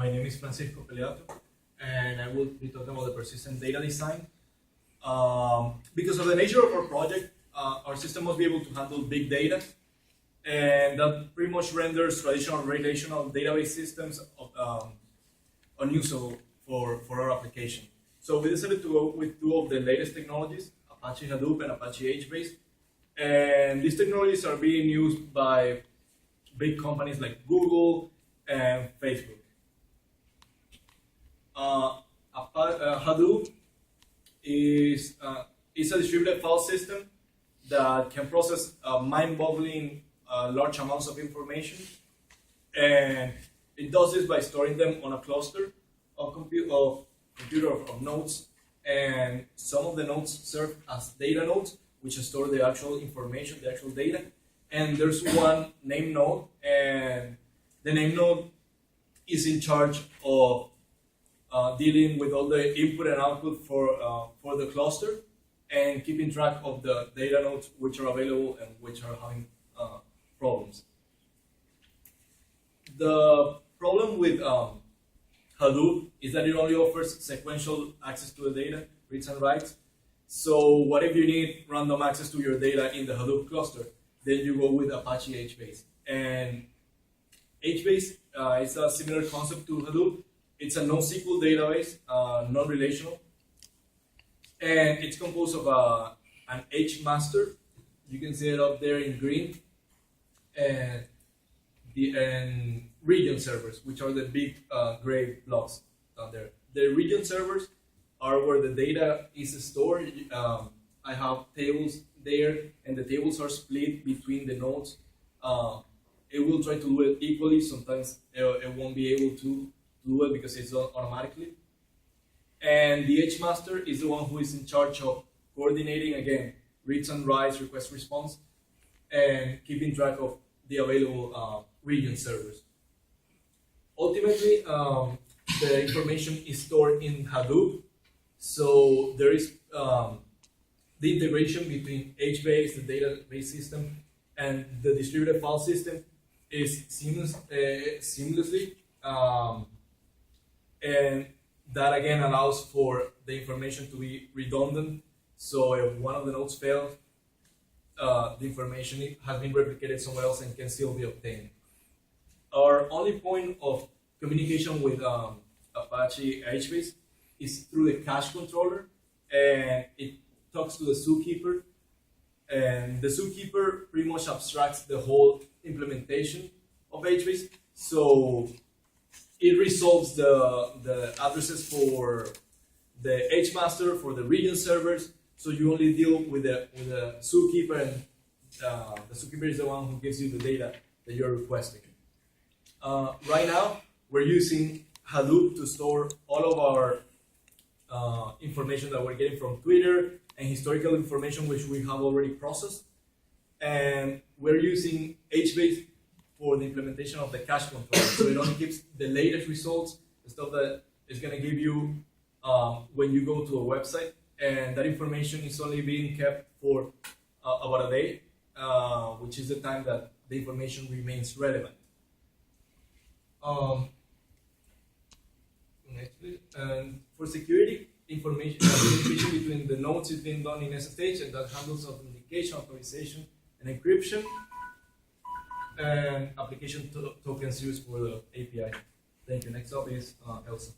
My name is Francisco Peleato, and I will be talking about the persistent data design. Because of the nature of our project, our system must be able to handle big data, and that pretty much renders traditional relational database systems unusable for our application. So we decided to go with two of the latest technologies, Apache Hadoop and Apache HBase. And these technologies are being used by big companies like Google and Facebook. Hadoop is a distributed file system that can process mind-boggling large amounts of information, and it does this by storing them on a cluster of computer of nodes, and some of the nodes serve as data nodes, which store the actual information, the actual data. And there's one name node, and the name node is in charge of dealing with all the input and output for the cluster, and keeping track of the data nodes which are available and which are having problems. The problem with Hadoop is that it only offers sequential access to the data, reads and writes. So what if you need random access to your data in the Hadoop cluster? Then you go with Apache HBase. And HBase is a similar concept to Hadoop. It's a NoSQL database, non-relational. And it's composed of an H master. You can see it up there in green. And region servers, which are the big gray blocks down there. The region servers are where the data is stored. I have tables there, and the tables are split between the nodes. It will try to do it equally. Sometimes it won't be able to do it because it's done automatically. And the H master is the one who is in charge of coordinating, again, reads and writes, request response, and keeping track of the available region servers. Ultimately, the information is stored in Hadoop, so there is the integration between HBase, the database system, and the distributed file system is seamlessly, and that again allows for the information to be redundant. So if one of the nodes fails, the information has been replicated somewhere else and can still be obtained. Our only point of communication with Apache HBase is through the cache controller, and it talks to the zookeeper, and the zookeeper pretty much abstracts the whole implementation of HBase. So it resolves the addresses for the HMaster, for the region servers. So you only deal with the zookeeper, and the zookeeper is the one who gives you the data that you're requesting. Right now, we're using Hadoop to store all of our information that we're getting from Twitter and historical information which we have already processed. And we're using HBase for the implementation of the cache control. So it only keeps the latest results, the stuff that is going to give you when you go to a website. And that information is only being kept for about a day, which is the time that the information remains relevant. And for security, communication between the nodes is being done in SSH, and that handles authentication, authorization, and encryption, and application tokens used for the API. Thank you. Next up is Elsa.